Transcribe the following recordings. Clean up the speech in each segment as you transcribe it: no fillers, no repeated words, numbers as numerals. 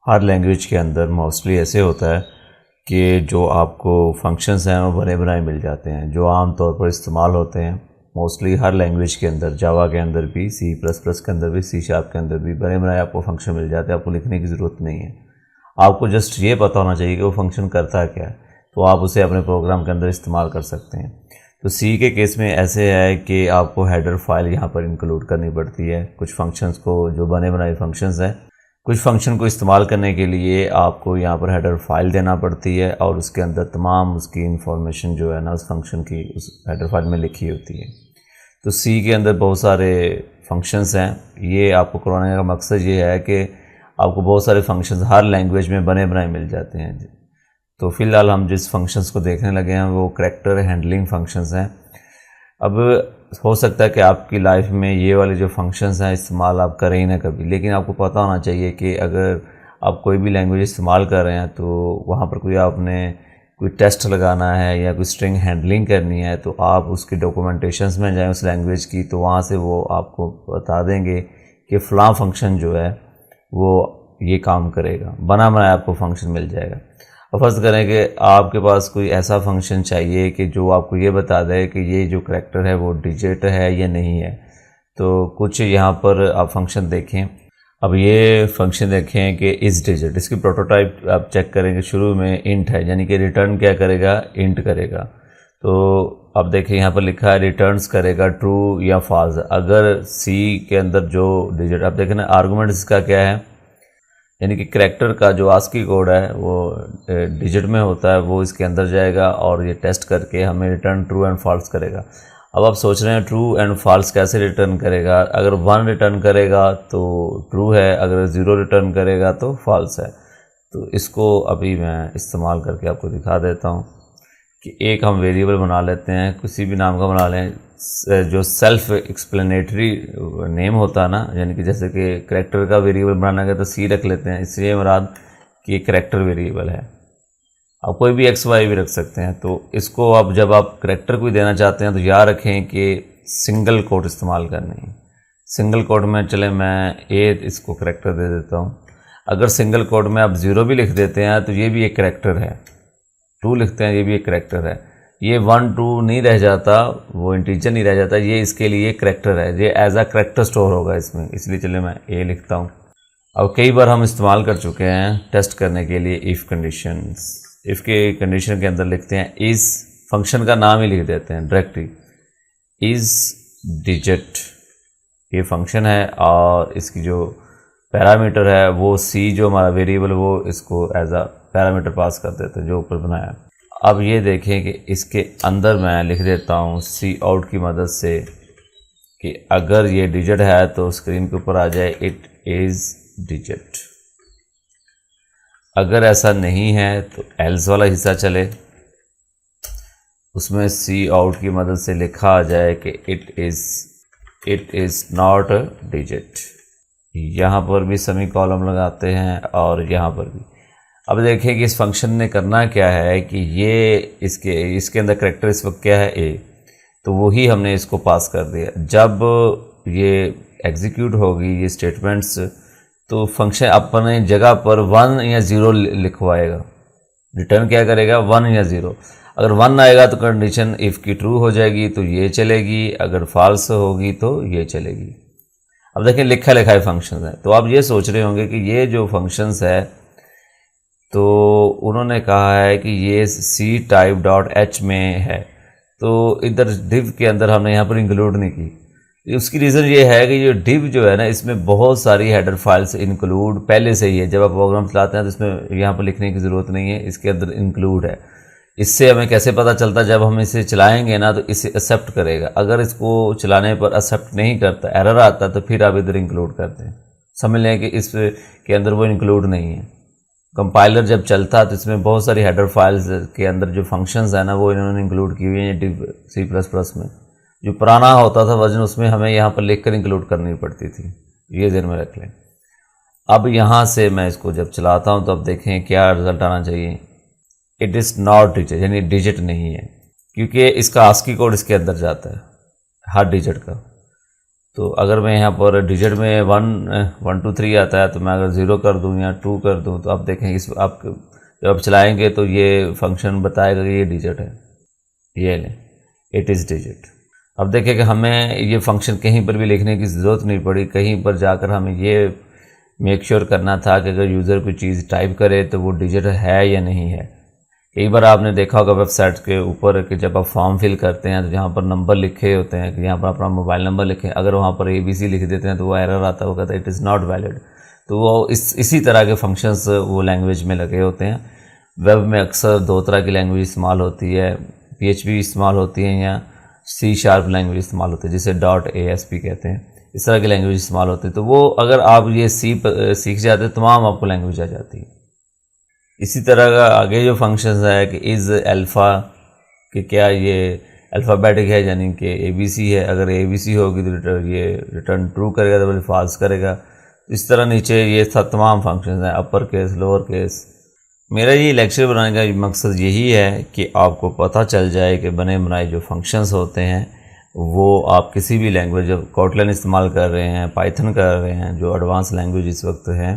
ہر language کے اندر mostly ایسے ہوتا ہے کہ جو آپ کو فنکشنز ہیں وہ بنے بنائے مل جاتے ہیں جو عام طور پر استعمال ہوتے ہیں موسٹلی ہر لینگویج کے اندر، جاوا کے اندر بھی، سی پلس پلس کے اندر بھی، سی شارپ کے اندر بھی بنے بنائے آپ کو فنکشن مل جاتے ہیں. آپ کو لکھنے کی ضرورت نہیں ہے، آپ کو جسٹ یہ پتہ ہونا چاہیے کہ وہ فنکشن کرتا ہے کیا ہے، تو آپ اسے اپنے پروگرام کے اندر استعمال کر سکتے ہیں. تو سی کے کیس میں ایسے ہے کہ آپ کو ہیڈر فائل یہاں پر انکلوڈ کرنی پڑتی ہے. کچھ فنکشنز کو جو بنے بنائے فنکشنز ہیں، کچھ فنکشن کو استعمال کرنے کے لیے آپ کو یہاں پر ہیڈر فائل دینا پڑتی ہے اور اس کے اندر تمام اس کی انفارمیشن جو ہے نا اس فنکشن کی اس ہیڈر فائل میں لکھی ہوتی ہے. تو سی کے اندر بہت سارے فنکشنز ہیں. یہ آپ کو کرانے کا مقصد یہ ہے کہ آپ کو بہت سارے فنکشنز ہر لینگویج میں بنے بنائے مل جاتے ہیں. تو فی الحال ہم جس فنکشنز کو دیکھنے لگے ہیں وہ کریکٹر ہینڈلنگ فنکشنز ہیں. اب ہو سکتا ہے کہ آپ کی لائف میں یہ والے جو فنکشنز ہیں استعمال آپ کریں ہی نہ کبھی، لیکن آپ کو پتہ ہونا چاہیے کہ اگر آپ کوئی بھی لینگویج استعمال کر رہے ہیں تو وہاں پر کوئی آپ نے کوئی ٹیسٹ لگانا ہے یا کوئی اسٹرنگ ہینڈلنگ کرنی ہے تو آپ اس کی ڈاکومنٹیشنز میں جائیں اس لینگویج کی، تو وہاں سے وہ آپ کو بتا دیں گے کہ فلاں فنکشن جو ہے وہ یہ کام کرے گا، بنا بنایا آپ کو فنکشن مل جائے گا. اب فرض کریں کہ آپ کے پاس کوئی ایسا فنکشن چاہیے کہ جو آپ کو یہ بتا دے کہ یہ جو کریکٹر ہے وہ ڈیجٹ ہے یا نہیں ہے. تو کچھ یہاں پر آپ فنکشن دیکھیں. اب یہ فنکشن دیکھیں کہ از ڈیجٹ، اس کی پروٹوٹائپ آپ چیک کریں کہ شروع میں انٹ ہے، یعنی کہ ریٹرن کیا کرے گا، انٹ کرے گا. تو اب دیکھیں یہاں پر لکھا ہے ریٹرنز کرے گا ٹرو یا فالس. اگر سی کے اندر جو ڈیجٹ آپ دیکھیں نا آرگومنٹ اس کا کیا ہے، یعنی کہ کریکٹر کا جو آسکی کوڈ ہے وہ ڈیجٹ میں ہوتا ہے، وہ اس کے اندر جائے گا اور یہ ٹیسٹ کر کے ہمیں ریٹرن ٹرو اینڈ فالس کرے گا. اب آپ سوچ رہے ہیں ٹرو اینڈ فالس کیسے ریٹرن کرے گا؟ اگر 1 ریٹرن کرے گا تو ٹرو ہے، اگر 0 ریٹرن کرے گا تو فالس ہے. تو اس کو ابھی میں استعمال کر کے آپ کو دکھا دیتا ہوں کہ ایک ہم ویریبل بنا لیتے ہیں، کسی بھی نام کا بنا لیں جو سیلف ایکسپلینیٹری نیم ہوتا ہے نا، یعنی کہ جیسے کہ کریکٹر کا ویریبل بنانا ہے تو سی رکھ لیتے ہیں، اس لیے مراد کہ یہ کریکٹر ویریبل ہے. آپ کوئی بھی ایکس وائی بھی رکھ سکتے ہیں. تو اس کو اب جب آپ کریکٹر کو دینا چاہتے ہیں تو یاد رکھیں کہ سنگل کوٹ استعمال کرنی ہے. سنگل کوٹ میں چلیں میں اس کو کریکٹر دے دیتا ہوں. اگر سنگل کوٹ میں آپ 0 بھی لکھ دیتے ہیں تو یہ بھی ایک کریکٹر ہے، 2 لکھتے ہیں یہ بھی ایک کریکٹر ہے. یہ 1 2 نہیں رہ جاتا، وہ انٹیجر نہیں رہ جاتا، یہ اس کے لیے کریکٹر ہے، یہ ایز اے کریکٹر سٹور ہوگا اس میں، اس لیے چلے میں لکھتا ہوں. اب کئی بار ہم استعمال کر چکے ہیں ٹیسٹ کرنے کے لیے ایف کنڈیشنز. ایف کے کنڈیشن کے اندر لکھتے ہیں از، فنکشن کا نام ہی لکھ دیتے ہیں ڈائریکٹلی، از ڈیجٹ یہ فنکشن ہے اور اس کی جو پیرامیٹر ہے وہ سی جو ہمارا ویریبل وہ اس کو ایز اے پیرامیٹر پاس کر دیتے ہیں جو اوپر بنایا. اب یہ دیکھیں کہ اس کے اندر میں لکھ دیتا ہوں سی آؤٹ کی مدد سے کہ اگر یہ ڈیجٹ ہے تو اسکرین کے اوپر آ جائے اٹ از ڈیجٹ. اگر ایسا نہیں ہے تو ایلس والا حصہ چلے، اس میں سی آؤٹ کی مدد سے لکھا آ جائے کہ اٹ از ناٹ ڈیجٹ. یہاں پر بھی سیمی کالم لگاتے ہیں اور یہاں پر بھی. اب دیکھیں کہ اس فنکشن نے کرنا کیا ہے کہ یہ اس کے اندر کریکٹر اس وقت کیا ہے اے، تو وہی ہم نے اس کو پاس کر دیا. جب یہ ایگزیکیوٹ ہوگی یہ اسٹیٹمنٹس تو فنکشن اپنے جگہ پر 1 یا 0 لکھوائے گا. ریٹرن کیا کرے گا 1 یا 0. اگر 1 آئے گا تو کنڈیشن ایف کی ٹرو ہو جائے گی تو یہ چلے گی، اگر فالس ہوگی تو یہ چلے گی. اب دیکھیں لکھا لکھائی فنکشنز ہیں. تو آپ یہ سوچ رہے ہوں گے کہ یہ جو فنکشنز ہے تو انہوں نے کہا ہے کہ یہ سی ٹائپ ڈاٹ ایچ میں ہے، تو ادھر ڈیو کے اندر ہم نے یہاں پر انکلوڈ نہیں کی. اس کی ریزن یہ ہے کہ یہ ڈیو جو ہے نا اس میں بہت ساری ہیڈر فائلز انکلوڈ پہلے سے ہی ہے. جب آپ پروگرام چلاتے ہیں تو اس میں یہاں پر لکھنے کی ضرورت نہیں ہے، اس کے اندر انکلوڈ ہے. اس سے ہمیں کیسے پتہ چلتا؟ جب ہم اسے چلائیں گے نا تو اسے ایکسیپٹ کرے گا. اگر اس کو چلانے پر ایکسیپٹ نہیں کرتا، ایرر آتا تو پھر آپ ادھر انکلوڈ کرتے ہیں. سمجھ لیں کہ اس کے اندر وہ انکلوڈ نہیں ہے. کمپائلر جب چلتا تو اس میں بہت ساری ہیڈر فائلز کے اندر جو فنکشنز ہیں نا وہ انہوں نے انکلوڈ کی ہوئی ہیں. ڈیو سی پلس پلس میں جو پرانا ہوتا تھا ورژن اس میں ہمیں یہاں پر لکھ کر انکلوڈ کرنی پڑتی تھی. یہ ذہن میں رکھ لیں. اب یہاں سے میں اس کو جب چلاتا ہوں تو اب دیکھیں کیا رزلٹ آنا چاہیے. اٹ از ناٹ ڈیجٹ، یعنی ڈیجٹ نہیں ہے، کیونکہ اس کا آسکی کوڈ اس کے اندر جاتا ہے ہر ڈیجٹ کا. تو اگر میں یہاں پر ڈیجٹ میں 1 2 3 آتا ہے تو میں اگر 0 کر دوں یا 2 کر دوں تو آپ دیکھیں آپ جب آپ چلائیں گے تو یہ فنکشن بتائے گا کہ یہ ڈیجٹ ہے، یہ لیں اٹ از ڈیجٹ۔ اب دیکھیں کہ ہمیں یہ فنکشن کہیں پر بھی لکھنے کی ضرورت نہیں پڑی، کہیں پر جا کر ہمیں یہ میک شیور کرنا تھا کہ اگر یوزر کوئی چیز ٹائپ کرے تو وہ ڈیجٹ ہے یا نہیں ہے۔ کئی بار آپ نے دیکھا ہوگا ویب سائٹ کے اوپر کہ جب آپ فارم فل کرتے ہیں تو جہاں پر نمبر لکھے ہوتے ہیں کہ یہاں پر اپنا موبائل نمبر لکھیں، اگر وہاں پر ABC لکھ دیتے ہیں تو وہ ایرر آتا ہوگا تو اٹ از ناٹ ویلڈ۔ تو وہ اسی طرح کے فنکشنز وہ لینگویج میں لگے ہوتے ہیں۔ ویب میں اکثر 2 طرح کی لینگویج استعمال ہوتی ہے، PHP استعمال ہوتی ہیں یا C# لینگویج استعمال ہوتی ہے جسے .ASP کہتے ہیں، اس طرح کی لینگویج استعمال ہوتی ہے۔ تو وہ اگر آپ یہ سیکھ جاتے ہیں تمام آپ کو لینگویج آ جاتی ہے۔ اسی طرح کا آگے جو فنکشنز ہے کہ از الفا، کہ کیا یہ الفابیٹک ہے یعنی کہ ABC ہے، اگر ABC ہوگی تو یہ ریٹرن ٹرو کرے گا، تو فالس کرے گا۔ اس طرح نیچے یہ تمام فنکشنز ہیں، اپر کیس، لوور کیس۔ میرا یہ لیکچر بنانے کا مقصد یہی ہے کہ آپ کو پتہ چل جائے کہ بنے بنائے جو فنکشنز ہوتے ہیں وہ آپ کسی بھی لینگویج، جب کوٹلن استعمال کر رہے ہیں، پائتھن کر رہے ہیں جو ایڈوانس لینگویج اس وقت ہیں،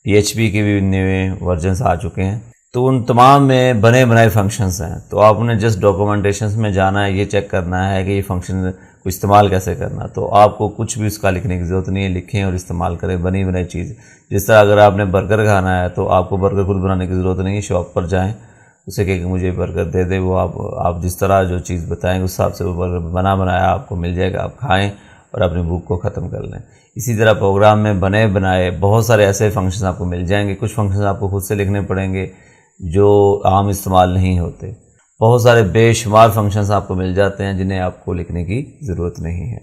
PHP کے بھی نئے ورژنس آ چکے ہیں، تو ان تمام میں بنے بنائے فنکشنز ہیں۔ تو آپ نے جسٹ ڈاکومنٹیشنز میں جانا ہے، یہ چیک کرنا ہے کہ یہ فنکشن کو استعمال کیسے کرنا، تو آپ کو کچھ بھی اس کا لکھنے کی ضرورت نہیں ہے، لکھیں اور استعمال کریں بنی بنائی چیز۔ جس طرح اگر آپ نے برگر کھانا ہے تو آپ کو برگر خود بنانے کی ضرورت نہیں ہے، شاپ پر جائیں، اسے کہہ کہ مجھے برگر دے دے، وہ آپ جس طرح جو چیز بتائیں گے اس حساب سے وہ برگر بنا بنایا آپ کو مل جائے گا، آپ کھائیں اور اپنی بھوک کو ختم کر لیں۔ اسی طرح پروگرام میں بنے بنائے بہت سارے ایسے فنکشن آپ کو مل جائیں گے، کچھ فنکشن آپ کو خود سے لکھنے پڑیں گے جو عام استعمال نہیں ہوتے، بہت سارے بے شمار فنکشنز آپ کو مل جاتے ہیں جنہیں آپ کو لکھنے کی ضرورت نہیں ہے۔